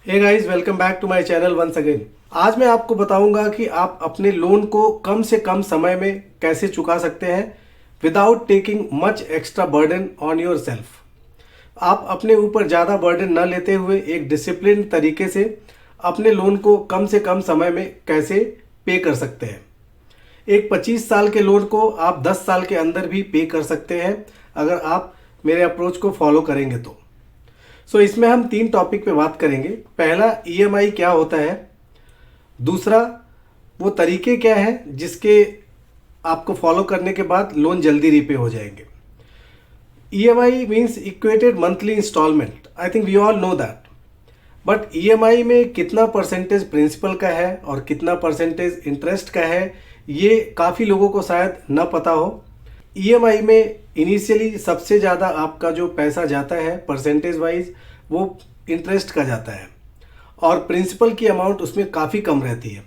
Hey guys, welcome back to my channel once again. आज मैं आपको बताऊंगा कि आप अपने लोन को कम से कम समय में कैसे चुका सकते हैं without taking much extra burden on your self. आप अपने ऊपर ज़्यादा बर्डन न लेते हुए एक डिसिप्लिन तरीके से अपने लोन को कम से कम समय में कैसे पे कर सकते हैं। एक 25 साल के लोन को आप 10 साल के अंदर भी पे कर सकते हैं अगर आप मेरे अप्रोच को फॉलो करेंगे तो। इसमें हम 3 टॉपिक पे बात करेंगे। पहला, ईएमआई क्या होता है। दूसरा, वो तरीके क्या हैं जिसके आपको फॉलो करने के बाद लोन जल्दी रीपे हो जाएंगे। EMI means equated monthly instalment. I think we all know that. But EMI में कितना परसेंटेज प्रिंसिपल का है और कितना परसेंटेज इंटरेस्ट का है, ये काफ़ी लोगों को शायद न पता हो। ईएमआई में इनिशियली सबसे ज़्यादा आपका जो पैसा जाता है परसेंटेज वाइज, वो इंटरेस्ट का जाता है और प्रिंसिपल की अमाउंट उसमें काफ़ी कम रहती है।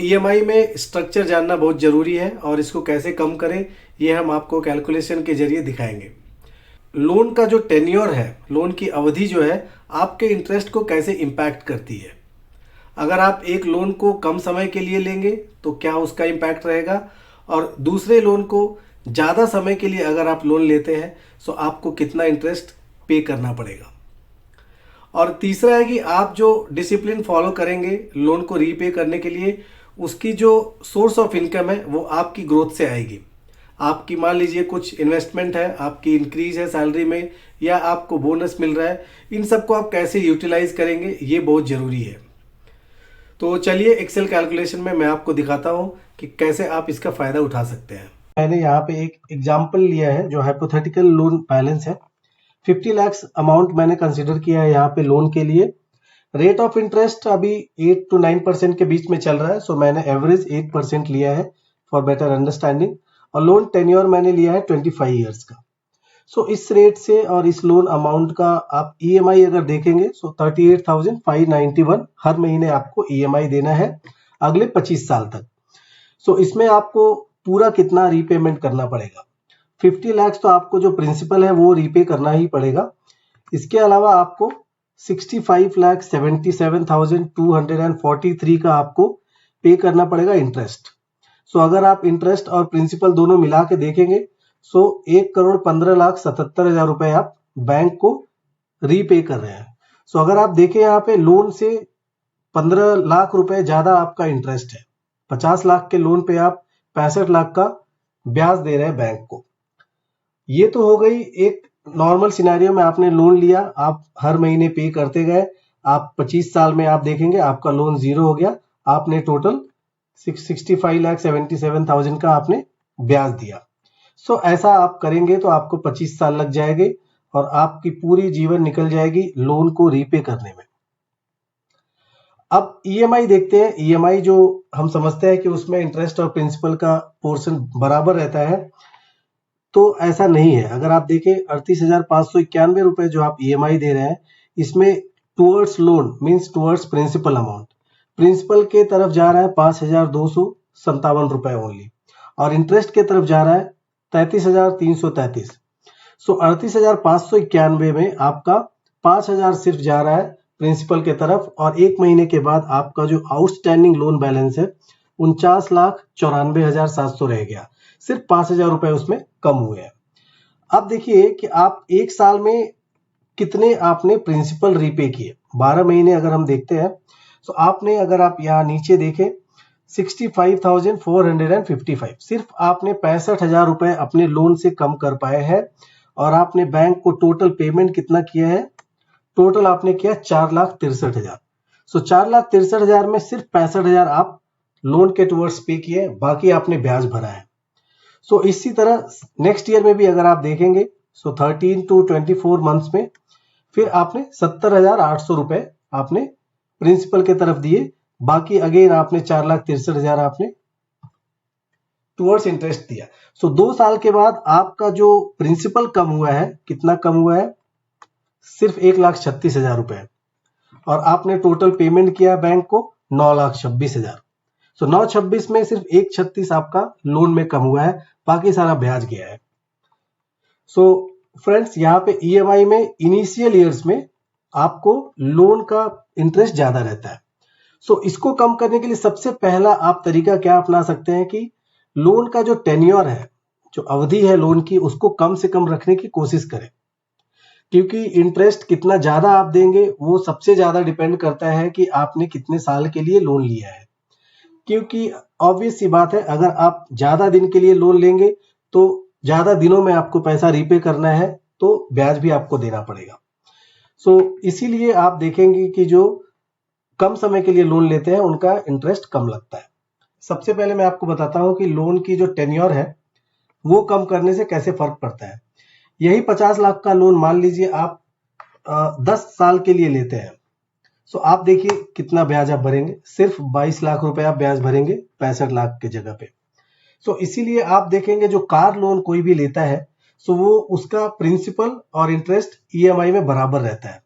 ईएमआई में स्ट्रक्चर जानना बहुत ज़रूरी है और इसको कैसे कम करें ये हम आपको कैलकुलेशन के जरिए दिखाएंगे। लोन का जो टेन्योर है, लोन की अवधि जो है, आपके इंटरेस्ट को कैसे इम्पैक्ट करती है। अगर आप एक लोन को कम समय के लिए लेंगे तो क्या उसका इम्पैक्ट रहेगा, और दूसरे लोन को ज़्यादा समय के लिए अगर आप लोन लेते हैं तो आपको कितना इंटरेस्ट पे करना पड़ेगा। और तीसरा है कि आप जो डिसिप्लिन फॉलो करेंगे लोन को रीपे करने के लिए, उसकी जो सोर्स ऑफ इनकम है वो आपकी ग्रोथ से आएगी। आपकी मान लीजिए कुछ इन्वेस्टमेंट है, आपकी इंक्रीज है सैलरी में, या आपको बोनस मिल रहा है, इन सबको आप कैसे यूटिलाइज करेंगे ये बहुत ज़रूरी है। तो चलिए एक्सेल कैलकुलेशन में मैं आपको दिखाता हूँ कि कैसे आप इसका फ़ायदा उठा सकते हैं। मैंने यहाँ पे एक एग्जाम्पल लिया है जो हाइपोथेटिकल लोन बैलेंस है। 50 लाख अमाउंट मैंने कंसिडर किया है यहाँ पे लोन के लिए। रेट ऑफ इंटरेस्ट अभी 8 to 9% के बीच में चल रहा है, सो मैंने एवरेज 8% लिया है फॉर बेटर अंडरस्टैंडिंग। और लोन टेन्योर मैंने लिया है 25 ईयर्स का। इस रेट से और इस लोन अमाउंट का आप ईएमआई अगर देखेंगे 38,591 हर महीने आपको ईएमआई देना है अगले 25 साल तक। इसमें आपको पूरा कितना रीपेमेंट करना पड़ेगा। 50 लाख तो आपको जो प्रिंसिपल है वो रीपे करना ही पड़ेगा। इसके अलावा आपको 65,77,243 का आपको पे करना पड़ेगा इंटरेस्ट। अगर आप इंटरेस्ट और प्रिंसिपल दोनों मिला के देखेंगे 1,15,77,000 रुपए आप बैंक को रीपे कर रहे हैं। अगर आप देखें यहाँ पे लोन से 15 लाख रुपए ज्यादा आपका इंटरेस्ट है। 50 लाख के लोन पे आप 65 लाख का ब्याज दे रहे हैं बैंक को। ये तो हो गई एक नॉर्मल सिनेरियो में, आपने लोन लिया, आप हर महीने पे करते गए, आप 25 साल में आप देखेंगे आपका लोन जीरो हो गया, आपने टोटल 65,77,000 का आपने ब्याज दिया। ऐसा आप करेंगे तो आपको 25 साल लग जाएंगे और आपकी पूरी जीवन निकल जाएगी लोन को रीपे करने में। अब ईएमआई देखते हैं। ईएमआई जो हम समझते हैं कि उसमें इंटरेस्ट और प्रिंसिपल का पोर्शन बराबर रहता है, तो ऐसा नहीं है। अगर आप देखें 38,591 रुपए जो आप ईएमआई दे रहे हैं, इसमें towards loan means towards principal amount, principal के तरफ जा रहा है 5,257 रुपए ओनली, और इंटरेस्ट के तरफ जा रहा है 33,333। 38,591 में आपका 5,000 सिर्फ जा रहा है प्रिंसिपल के तरफ, और एक महीने के बाद आपका जो आउटस्टैंडिंग लोन बैलेंस है 49,94,700 रह गया। सिर्फ 5,000 रुपए उसमें कम हुए हैं। अब देखिए कि आप एक साल में कितने आपने प्रिंसिपल रीपे किए। 12 महीने अगर हम देखते हैं तो आपने, अगर आप यहाँ नीचे देखें 65,455, सिर्फ आपने 65,000 रुपए अपने लोन से कम कर पाए हैं। और आपने बैंक को टोटल पेमेंट कितना किया है, टोटल आपने किया 4,63,000। 4,63,000 में सिर्फ 65,000 आप लोन के टुवर्ड्स पे किए, बाकी आपने ब्याज भरा है। इसी तरह नेक्स्ट ईयर में भी अगर आप देखेंगे 13 to 24 मंथ्स में फिर आपने 70,800 रुपए आपने प्रिंसिपल के तरफ दिए, बाकी अगेन आपने 4,63,000 आपने टुवर्ड्स इंटरेस्ट दिया। 2 साल के बाद आपका जो प्रिंसिपल कम हुआ है, कितना कम हुआ है, सिर्फ 1,36,000 रुपए, और आपने टोटल पेमेंट किया बैंक को 9,26,000। 9,26 में सिर्फ 1,36 आपका लोन में कम हुआ है, बाकी सारा ब्याज गया है। फ्रेंड्स, यहाँ पे ईएमआई में इनिशियल ईयर्स में आपको लोन का इंटरेस्ट ज्यादा रहता है। सो इसको कम करने के लिए सबसे पहला आप तरीका क्या अपना सकते हैं कि लोन का जो टेन्योर है, जो अवधि है लोन की, उसको कम से कम रखने की कोशिश करें। क्योंकि इंटरेस्ट कितना ज्यादा आप देंगे वो सबसे ज्यादा डिपेंड करता है कि आपने कितने साल के लिए लोन लिया है। क्योंकि ऑब्वियस सी बात है, अगर आप ज्यादा दिन के लिए लोन लेंगे तो ज्यादा दिनों में आपको पैसा रीपे करना है, तो ब्याज भी आपको देना पड़ेगा। सो इसीलिए आप देखेंगे कि जो कम समय के लिए लोन लेते हैं उनका इंटरेस्ट कम लगता है। सबसे पहले मैं आपको बताता हूं कि लोन की जो टेन्योर है वो कम करने से कैसे फर्क पड़ता है। यही 50 लाख का लोन मान लीजिए आप 10 साल के लिए लेते हैं। सो आप देखिए कितना ब्याज आप भरेंगे, सिर्फ 22 लाख रुपए आप ब्याज भरेंगे 65 लाख के जगह पे। सो इसीलिए आप देखेंगे जो कार लोन कोई भी लेता है, सो वो उसका प्रिंसिपल और इंटरेस्ट ईएमआई में बराबर रहता है।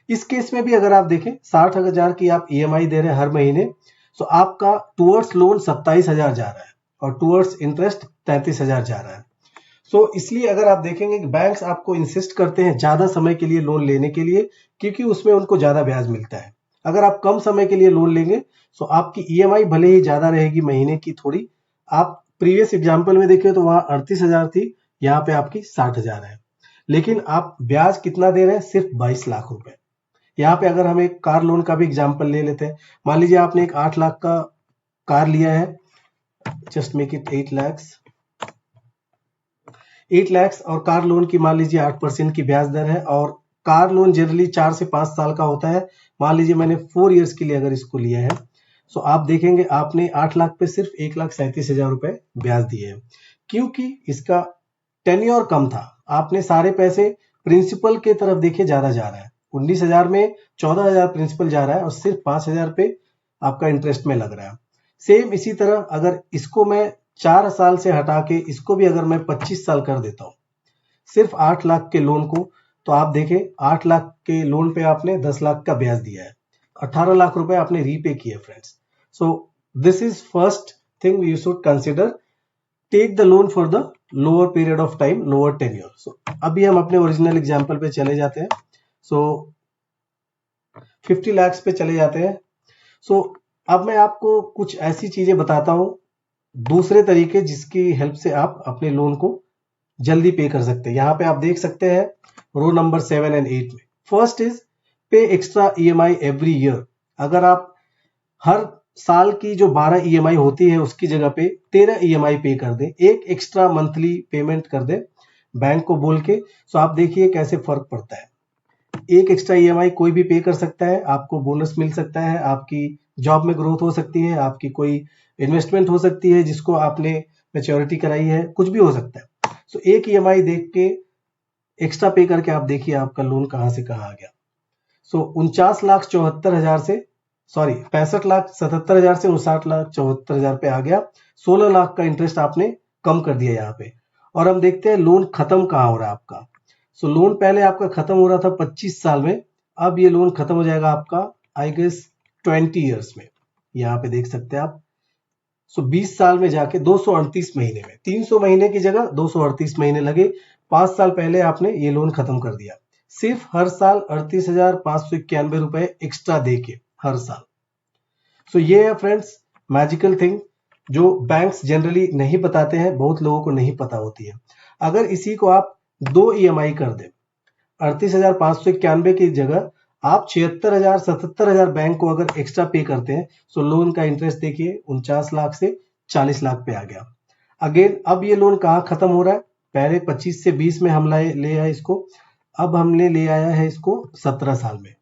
इस केस में भी अगर आप देखें 60,000 की आप ईएमआई दे रहे हैं हर महीने, सो आपका टूवर्ड्स लोन 27,000 जा रहा है और टूवर्ड्स इंटरेस्ट 33,000 जा रहा है। सो इसलिए अगर आप देखेंगे कि बैंक्स आपको इंसिस्ट करते हैं ज्यादा समय के लिए लोन लेने के लिए, क्योंकि उसमें उनको ज्यादा ब्याज मिलता है। अगर आप कम समय के लिए लोन लेंगे तो आपकी ईएमआई भले ही ज्यादा रहेगी महीने की थोड़ी, आप प्रीवियस एग्जाम्पल में देखिए तो वहां 38,000 थी, यहाँ पे आपकी 60,000 है, लेकिन आप ब्याज कितना दे रहे हैं, सिर्फ 22 लाख रुपए। यहाँ पे अगर हम एक कार लोन का भी एग्जाम्पल ले लेते हैं, मान लीजिए आपने एक 8 लाख का कार लिया है, जस्ट मेक इट 8 लाख और कार लोन की मान लीजिए 8% की ब्याज दर है, और कार लोन जनरली 4 से 5 साल का होता है। मान लीजिए मैंने 4 इयर्स के लिए अगर इसको लिया है, तो आप देखेंगे आपने 8 लाख पे सिर्फ 1,37,000 रुपए ब्याज दिए हैं, क्योंकि इसका टेन्योर कम था। आपने सारे पैसे प्रिंसिपल के तरफ देखिए ज्यादा जा रहा है, 19,000 में 14,000 प्रिंसिपल जा रहा है और सिर्फ 5,000 पे आपका इंटरेस्ट में लग रहा है। सेम इसी तरह अगर इसको मैं 4 साल से हटा के इसको भी अगर मैं 25 साल कर देता हूं सिर्फ 8 लाख के लोन को, तो आप देखें 8 लाख के लोन पे आपने 10 लाख का ब्याज दिया है, 18 लाख रुपए आपने रीपे किए friends. So this is first thing you should consider, take the loan for the lower period of time, lower tenure. So अभी हम अपने ओरिजिनल एग्जांपल पे चले जाते हैं। सो 50 लाख पे चले जाते हैं। सो अब मैं आपको कुछ ऐसी चीजें बताता हूं, दूसरे तरीके जिसकी हेल्प से आप अपने लोन को जल्दी पे कर सकते हैं। यहाँ पे आप देख सकते हैं रो नंबर 7 एंड 8 में। फर्स्ट इज पे एक्स्ट्रा ईएमआई एवरी ईयर। अगर आप हर साल की जो 12 ईएमआई होती है उसकी जगह पे 13 ईएमआई पे कर दें, एक एक्स्ट्रा मंथली पेमेंट कर दें बैंक को बोल के, तो आप देखिए कैसे फर्क पड़ता है। एक एक्स्ट्रा ईएमआई कोई भी पे कर सकता है, आपको बोनस मिल सकता है, आपकी जॉब में ग्रोथ हो सकती है, आपकी कोई इन्वेस्टमेंट हो सकती है जिसको आपने मैच्योरिटी कराई है, कुछ भी हो सकता है। सो एक ईएमआई देख के एक्स्ट्रा पे करके आप देखिए आपका लोन कहां से कहां आ गया। सो 49,74,000 से 65,77,000 से 59,74,000 पे आ गया। 16 लाख का इंटरेस्ट आपने कम कर दिया यहाँ पे। और हम देखते हैं लोन खत्म कहाँ हो रहा है आपका। सो लोन पहले आपका खत्म हो रहा था 25 साल में, अब ये लोन खत्म हो जाएगा आपका आई गेस 20 ईयर्स में। यहाँ पे देख सकते हैं आप। सो 20 साल में जाके 238 महीने में, 300 महीने की जगह 238 महीने लगे। 5 साल पहले आपने ये लोन खत्म कर दिया, सिर्फ हर साल 38,591 रुपए एक्स्ट्रा दे के हर साल। सो ये है फ्रेंड्स मैजिकल थिंग जो बैंक्स जनरली नहीं बताते हैं, बहुत लोगों को नहीं पता होती है। अगर इसी को आप 2 ईएमआई कर दें, 38,591 की जगह आप 76,000 77,000 बैंक को अगर एक्स्ट्रा पे करते हैं, तो लोन का इंटरेस्ट देखिए 49 लाख से 40 लाख पे आ गया। अगेन अब ये लोन कहाँ खत्म हो रहा है, पहले 25 से 20 में हम ले आए इसको, अब हमने ले आया है इसको 17 साल में।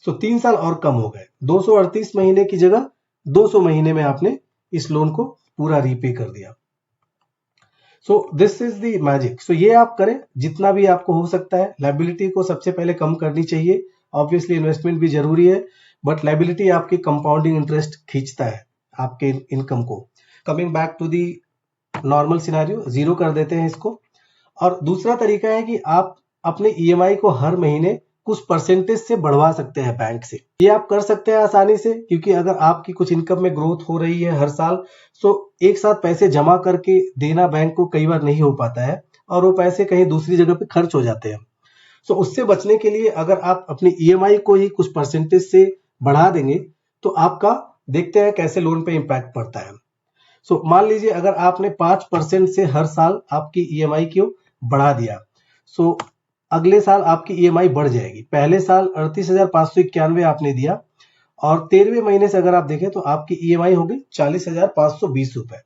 सो 3 साल और कम हो गए, 238 महीने की जगह 200 महीने में आपने इस लोन को पूरा रीपे कर दिया। So this is the magic. So ये आप करें जितना भी आपको हो सकता है। लायबिलिटी को सबसे पहले कम करनी चाहिए, ऑब्वियसली इन्वेस्टमेंट भी जरूरी है, बट लायबिलिटी आपकी कंपाउंडिंग इंटरेस्ट खींचता है आपके इनकम को। Coming back to the normal scenario, 0 कर देते हैं इसको। और दूसरा तरीका है कि आप अपने ईएमआई को हर महीने कुछ परसेंटेज से बढ़वा सकते हैं बैंक से। ये आप कर सकते हैं आसानी से, क्योंकि अगर आपकी कुछ इनकम में ग्रोथ हो रही है हर साल, तो एक साथ पैसे जमा करके देना बैंक को कई बार नहीं हो पाता है और वो पैसे कहीं दूसरी जगह पे खर्च हो जाते हैं। सो उससे बचने के लिए अगर आप अपनी ईएमआई को ही कुछ परसेंटेज से बढ़ा देंगे तो आपका देखते हैं कैसे लोन पे इम्पैक्ट पड़ता है। सो मान लीजिए अगर आपने 5% से हर साल आपकी ईएमआई को बढ़ा दिया, सो अगले साल आपकी ईएमआई बढ़ जाएगी। पहले साल 38,591 आपने दिया और 13वें महीने से अगर आप देखें तो आपकी ईएमआई होगी 40,520 रुपए।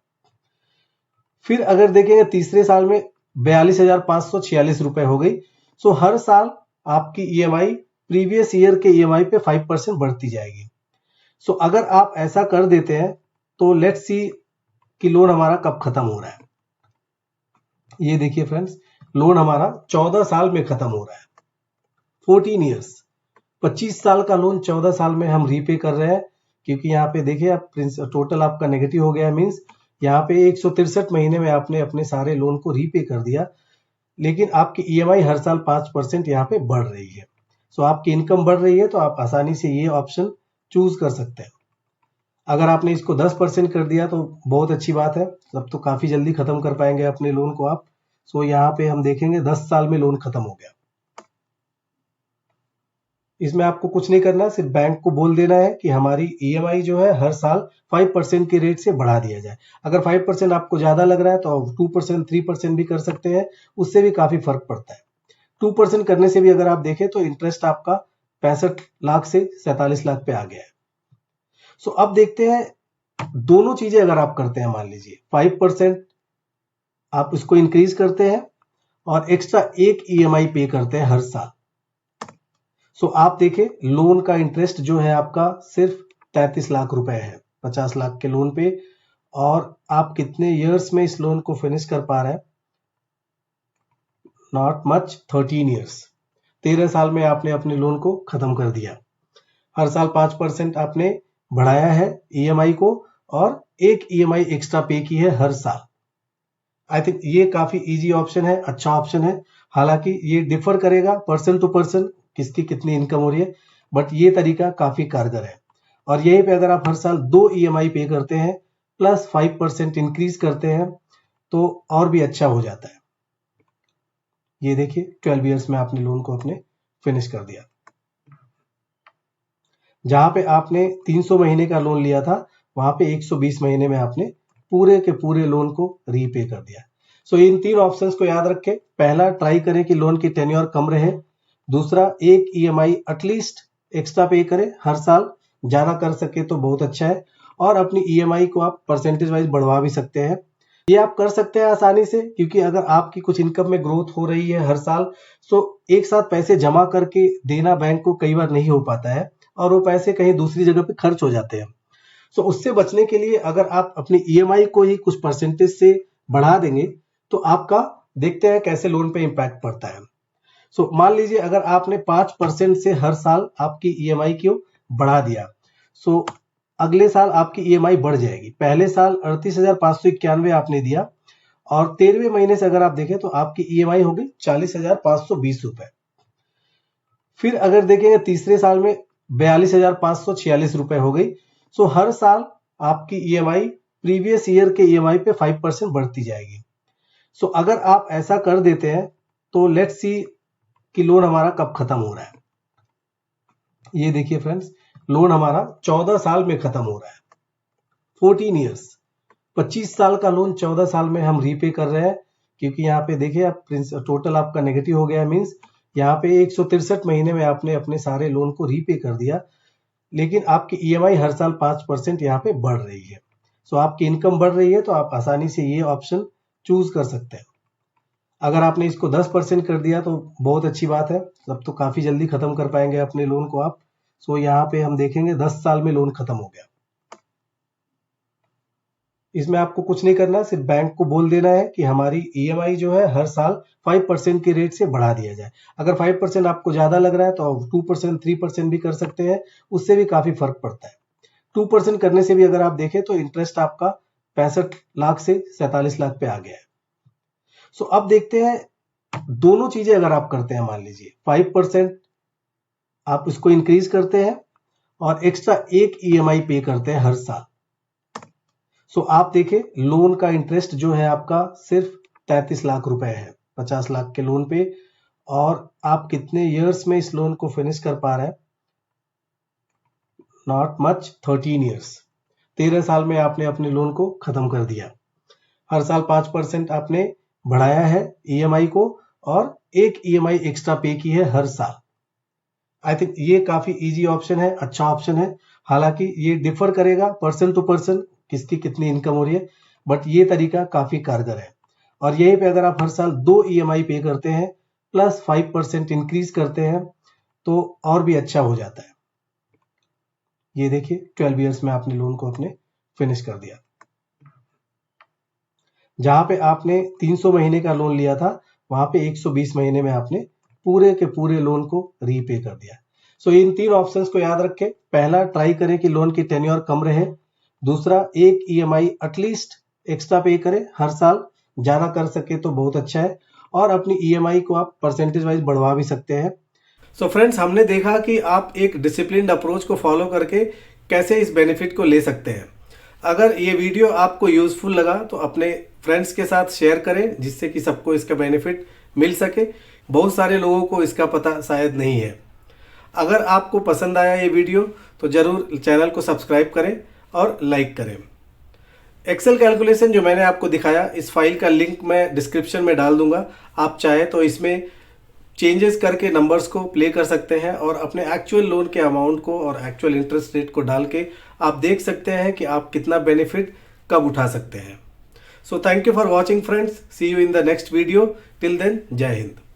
फिर अगर देखेंगे तीसरे साल में 42,546 रुपए हो गई। सो हर साल आपकी ईएमआई प्रीवियस ईयर के ईएमआई पे 5% बढ़ती जाएगी। सो अगर आप ऐसा कर देते हैं तो लेट्स सी कि लोन हमारा कब खत्म हो रहा है। ये देखिए फ्रेंड्स, लोन हमारा 14 साल में खत्म हो रहा है। 14 ईयर्स, 25 साल का लोन 14 साल में हम रीपे कर रहे हैं, क्योंकि यहाँ पे देखिए आप टोटल आपका नेगेटिव हो गया। मीन्स यहाँ पे 163 महीने में आपने अपने सारे लोन को रीपे कर दिया, लेकिन आपकी ईएमआई हर साल 5% यहाँ पे बढ़ रही है। सो आपकी इनकम बढ़ रही है तो आप आसानी से ये ऑप्शन चूज कर सकते हैं। अगर आपने इसको 10% कर दिया तो बहुत अच्छी बात है, तब तो काफी जल्दी खत्म कर पाएंगे अपने लोन को आप। सो यहाँ पे हम देखेंगे 10 साल में लोन खत्म हो गया। इसमें आपको कुछ नहीं करना, सिर्फ बैंक को बोल देना है कि हमारी ईएमआई जो है हर साल 5% के रेट से बढ़ा दिया जाए। अगर 5% आपको ज्यादा लग रहा है तो 2%, 3% भी कर सकते हैं, उससे भी काफी फर्क पड़ता है। 2% करने से भी अगर आप देखें तो इंटरेस्ट आपका 65 लाख से 47 लाख पे आ गया है। सो अब देखते हैं दोनों चीजें अगर आप करते हैं, मान लीजिए 5% आप इसको इंक्रीज करते हैं और एक्स्ट्रा एक ईएमआई पे करते हैं हर साल। सो आप देखें लोन का इंटरेस्ट जो है आपका सिर्फ 33 लाख रुपए है 50 लाख के लोन पे, और आप कितने इयर्स में इस लोन को फिनिश कर पा रहे हैं? Not much, 13 years. 13 साल में आपने अपने लोन को खत्म कर दिया। हर साल 5% आपने बढ़ाया है ईएमआई को और एक ईएमआई एक्स्ट्रा पे की है हर साल। आई थिंक ये काफी इजी ऑप्शन है, अच्छा ऑप्शन है। हालांकि ये डिफर करेगा पर्सन टू पर्सन, किसकी कितनी इनकम हो रही है, बट ये तरीका काफी कारगर है। और यहीं पे अगर आप हर साल 2 ईएमआई पे करते हैं प्लस 5% इंक्रीज करते हैं तो और भी अच्छा हो जाता है। ये देखिए 12 ईयर्स में आपने लोन को अपने फिनिश कर दिया। जहां पे आपने 300 महीने का लोन लिया था वहां पे 120 महीने में आपने पूरे के पूरे लोन को रीपे कर दिया। सो इन 3 ऑप्शंस को याद रखें। पहला, ट्राई करें कि लोन की टेन्योर कम रहे। दूसरा, एक ईएमआई एटलीस्ट एक्स्ट्रा पे करें हर साल, ज्यादा कर सके तो बहुत अच्छा है। और अपनी ईएमआई को आप परसेंटेज वाइज बढ़वा भी सकते हैं। ये आप कर सकते हैं आसानी से, क्योंकि अगर आपकी कुछ इनकम में ग्रोथ हो रही है हर साल, तो एक साथ पैसे जमा करके देना बैंक को कई बार नहीं हो पाता है और वो पैसे कहीं दूसरी जगह पे खर्च हो जाते हैं। सो उससे बचने के लिए अगर आप अपनी ईएमआई को ही कुछ परसेंटेज से बढ़ा देंगे तो आपका देखते हैं कैसे लोन पे इम्पैक्ट पड़ता है। सो मान लीजिए अगर आपने 5% से हर साल आपकी ईएमआई को बढ़ा दिया, सो अगले साल आपकी ईएमआई बढ़ जाएगी। पहले साल 38,591 आपने दिया और 13वें महीने से अगर आप देखें तो आपकी ईएमआई होगी 40,520 रुपए। फिर अगर देखेंगे तीसरे साल में 42,546 रुपए हो गई। सो हर साल आपकी ईएमआई प्रीवियस ईयर के ईएमआई पे 5% बढ़ती जाएगी। सो अगर आप ऐसा कर देते हैं तो लेट्स सी कि लोन हमारा कब खत्म हो रहा है। ये देखिए फ्रेंड्स, लोन हमारा 14 साल में खत्म हो रहा है। 14 ईयर्स, 25 साल का लोन 14 साल में हम रीपे कर रहे हैं, क्योंकि यहाँ पे देखिए आप टोटल आपका नेगेटिव हो गया। मीन्स यहाँ पे 163 महीने में आपने अपने सारे लोन को रीपे कर दिया, लेकिन आपकी ईएमआई हर साल 5% यहाँ पे बढ़ रही है। सो आपकी इनकम बढ़ रही है तो आप आसानी से ये ऑप्शन चूज कर सकते हैं। अगर आपने इसको 10% कर दिया तो बहुत अच्छी बात है, तब तो काफी जल्दी खत्म कर पाएंगे अपने लोन को आप। सो यहाँ पे हम देखेंगे 10 साल में लोन खत्म हो गया। इसमें आपको कुछ नहीं करना, सिर्फ बैंक को बोल देना है कि हमारी ईएमआई जो है हर साल 5% के रेट से बढ़ा दिया जाए। अगर 5% आपको ज्यादा लग रहा है तो 2%, 3% भी कर सकते हैं, उससे भी काफी फर्क पड़ता है। 2% करने से भी अगर आप देखें तो इंटरेस्ट आपका 65 लाख से 47 लाख पे आ गया है। सो अब देखते हैं दोनों चीजें अगर आप करते हैं, मान लीजिए 5% आप इसको इंक्रीज करते हैं और एक्स्ट्रा एक ईएमआई पे करते हैं हर साल। सो आप देखें लोन का इंटरेस्ट जो है आपका सिर्फ 33 लाख रुपए है 50 लाख के लोन पे, और आप कितने ईयर्स में इस लोन को फिनिश कर पा रहे हैं। Not much, 13 years. 13 साल में आपने अपने लोन को खत्म कर दिया। हर साल 5% आपने बढ़ाया है ईएमआई को और एक ईएमआई एक्स्ट्रा पे की है हर साल। आई थिंक ये काफी इजी ऑप्शन है, अच्छा ऑप्शन है। हालांकि ये डिफर करेगा पर्सन टू पर्सन, किसकी कितनी इनकम हो रही है, बट ये तरीका काफी कारगर है। और यहीं पे अगर आप हर साल 2 ईएमआई पे करते हैं प्लस 5% इंक्रीज करते हैं तो और भी अच्छा हो जाता है। ये देखिए 12 ईयर्स में आपने लोन को अपने फिनिश कर दिया। जहां पे आपने 300 महीने का लोन लिया था वहां पे 120 महीने में आपने पूरे के पूरे लोन को रीपे कर दिया। सो इन 3 ऑप्शंस को याद रखें। पहला, ट्राई करें कि लोन की टेन्योर कम रहे। दूसरा, एक ईएमआई एटलीस्ट एक्स्ट्रा पे करें हर साल, ज्यादा कर सके तो बहुत अच्छा है। और अपनी ईएमआई को आप परसेंटेज वाइज बढ़वा भी सकते हैं। सो फ्रेंड्स, हमने देखा कि आप एक डिसिप्लिन्ड अप्रोच को फॉलो करके कैसे इस बेनिफिट को ले सकते हैं। अगर ये वीडियो आपको यूजफुल लगा तो अपने फ्रेंड्स के साथ शेयर करें, जिससे कि सबको इसका बेनिफिट मिल सके। बहुत सारे लोगों को इसका पता शायद नहीं है। अगर आपको पसंद आया ये वीडियो तो ज़रूर चैनल को सब्सक्राइब करें और लाइक करें। एक्सेल कैलकुलेशन जो मैंने आपको दिखाया, इस फाइल का लिंक मैं डिस्क्रिप्शन में डाल दूंगा। आप चाहे तो इसमें चेंजेस करके नंबर्स को प्ले कर सकते हैं और अपने एक्चुअल लोन के अमाउंट को और एक्चुअल इंटरेस्ट रेट को डाल के आप देख सकते हैं कि आप कितना बेनिफिट कब उठा सकते हैं। So thank you for watching friends. See you in the next video. Till then, जय हिंद।